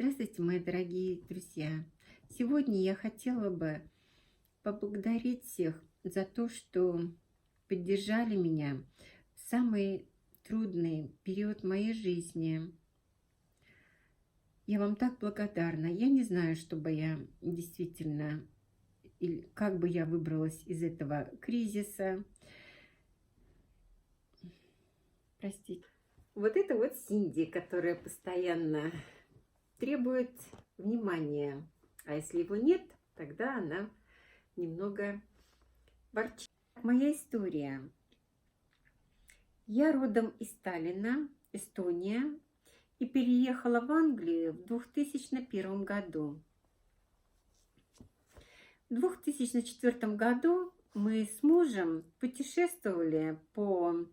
Здравствуйте, мои дорогие друзья! Сегодня я хотела бы поблагодарить всех за то, что поддержали меня в самый трудный период моей жизни. Я вам так благодарна. Я не знаю, что бы я действительно, или как бы я выбралась из этого кризиса. Простите. Вот это вот Синди, которая постоянно требует внимания. А если его нет, тогда она немного ворчит. Моя история. Я родом из Таллина, Эстония, и переехала в Англию в 2001 году. В 2004 году мы с мужем путешествовали по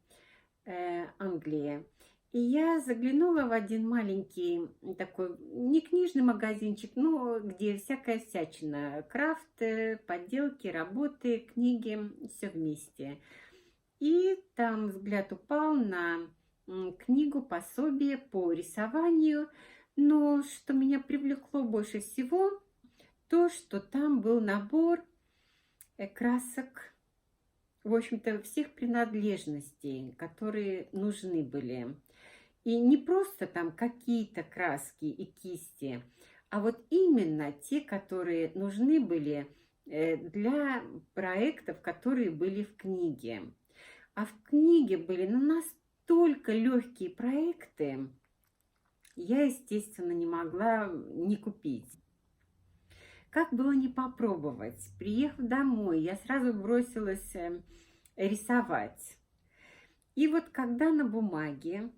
Англии. И я заглянула в один маленький такой, не книжный магазинчик, но где всякая всячина. Крафт, подделки, работы, книги, все вместе. И там взгляд упал на книгу, пособие по рисованию. Но что меня привлекло больше всего, то, что там был набор красок, в общем-то, всех принадлежностей, которые нужны были. И не просто там какие-то краски и кисти, а вот именно те, которые нужны были для проектов, которые были в книге. А в книге были настолько легкие проекты, я, естественно, не могла не купить. Как было не попробовать? Приехав домой, я сразу бросилась рисовать. И вот когда на бумаге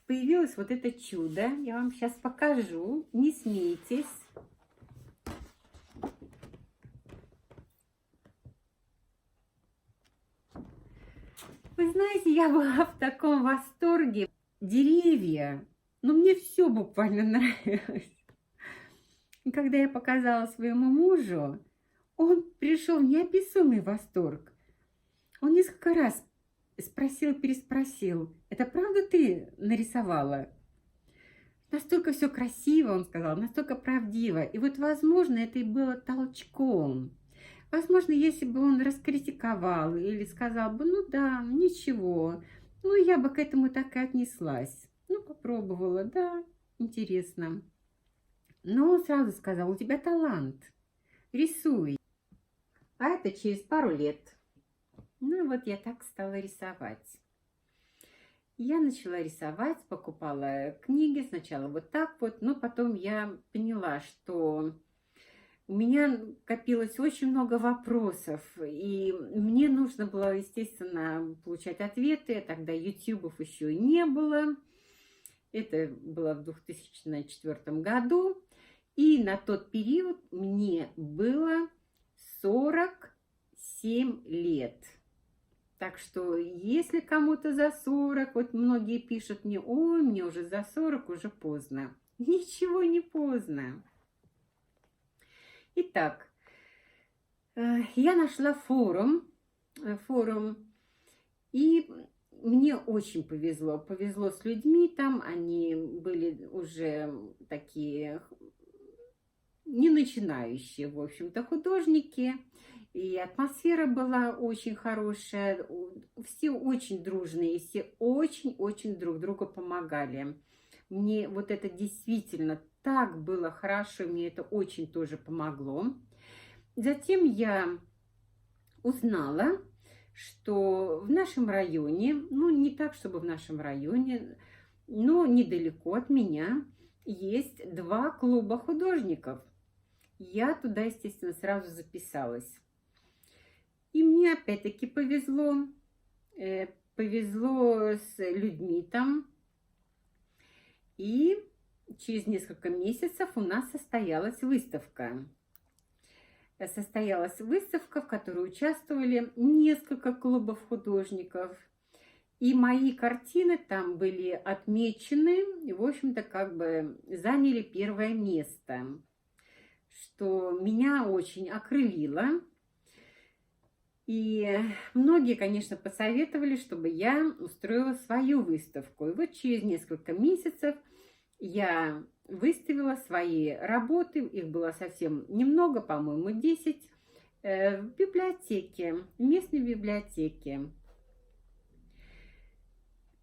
появилось вот это чудо, я вам сейчас покажу, не смейтесь. Вы знаете, я была в таком восторге. Деревья, мне все буквально нравилось. И когда я показала своему мужу, он пришел в неописуемый восторг. Он несколько раз переспросил, это правда ты нарисовала? Настолько все красиво, он сказал, настолько правдиво. И вот, возможно, это и было толчком. Возможно, если бы он раскритиковал или сказал бы, ну да, ничего, я бы к этому так и отнеслась. Попробовала, да, интересно. Но он сразу сказал, у тебя талант, рисуй. А это через пару лет. Вот я так стала рисовать. Я начала рисовать, покупала книги, сначала вот так вот, но потом я поняла, что у меня копилось очень много вопросов, и мне нужно было, естественно, получать ответы, тогда ютубов еще не было. Это было в 2004 году, и на тот период мне было 47 лет. Так что, если кому-то за 40, вот многие пишут мне, ой, мне уже за 40, уже поздно. Ничего не поздно. Итак, я нашла форум, и мне очень повезло. Повезло с людьми там, они были уже такие не начинающие, в общем-то, художники. И атмосфера была очень хорошая, все очень дружные, все очень-очень друг другу помогали. Мне вот это действительно так было хорошо, мне это очень тоже помогло. Затем я узнала, что в нашем районе, не так, чтобы в нашем районе, но недалеко от меня есть 2 клуба художников. Я туда, естественно, сразу записалась. И мне опять-таки повезло. Повезло с людьми там. И через несколько месяцев у нас состоялась выставка. В которой участвовали несколько клубов художников. И мои картины там были отмечены. И, в общем-то, как бы заняли первое место. Что меня очень окрылило. И многие, конечно, посоветовали, чтобы я устроила свою выставку. И вот через несколько месяцев я выставила свои работы, их было совсем немного, по-моему, 10, в библиотеке, в местной библиотеке.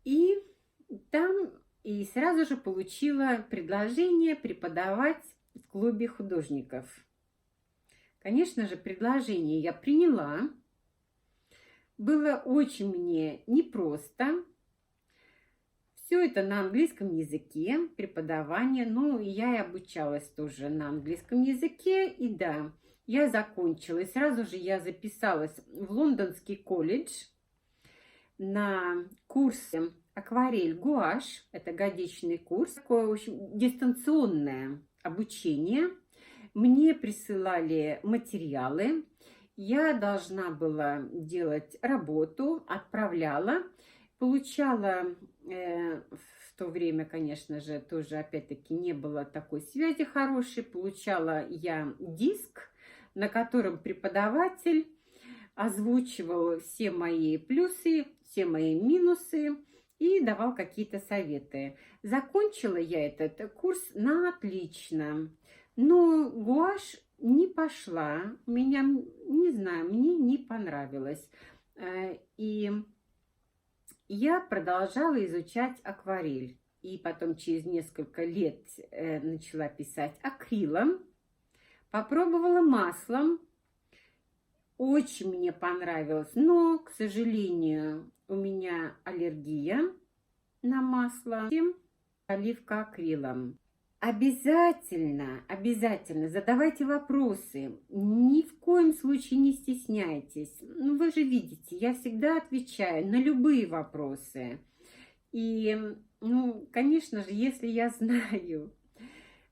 И там и сразу же получила предложение преподавать в клубе художников. Конечно же, предложение я приняла. Было очень мне непросто. Все это на английском языке, преподавание. Ну, и я и обучалась тоже на английском языке. И да, я закончила. И сразу же я записалась в Лондонский колледж на курсе акварель гуашь. Это годичный курс. Такое, в общем, дистанционное обучение. Мне присылали материалы. Я должна была делать работу, отправляла. Получала в то время, конечно же, тоже опять-таки не было такой связи хорошей. Получала я диск, на котором преподаватель озвучивал все мои плюсы, все мои минусы и давал какие-то советы. Закончила я этот курс на отлично. Но гуашь не пошла. Меня, не знаю, мне не понравилось. И я продолжала изучать акварель. И потом через несколько лет начала писать акрилом. Попробовала маслом. Очень мне понравилось. Но, к сожалению, у меня аллергия на масло. Оливка акрилом. Обязательно, обязательно задавайте вопросы. Ни в коем случае не стесняйтесь. Ну, вы же видите, я всегда отвечаю на любые вопросы. И, ну, конечно же, если я знаю,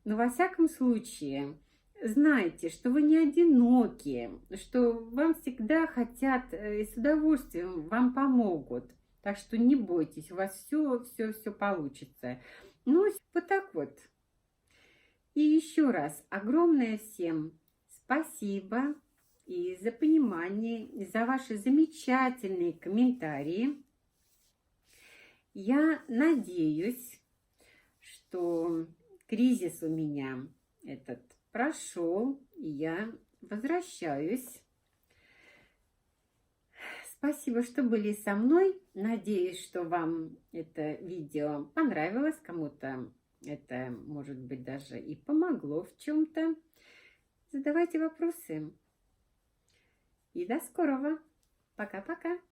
но во всяком случае, знайте, что вы не одиноки, что вам всегда хотят и с удовольствием вам помогут. Так что не бойтесь, у вас все получится. Ну, вот так вот. И еще раз огромное всем спасибо и за понимание, и за ваши замечательные комментарии. Я надеюсь, что кризис у меня этот прошел, и я возвращаюсь. Спасибо, что были со мной. Надеюсь, что вам это видео понравилось, кому-то это, может быть, даже и помогло в чем-то. Задавайте вопросы. И до скорого. Пока-пока.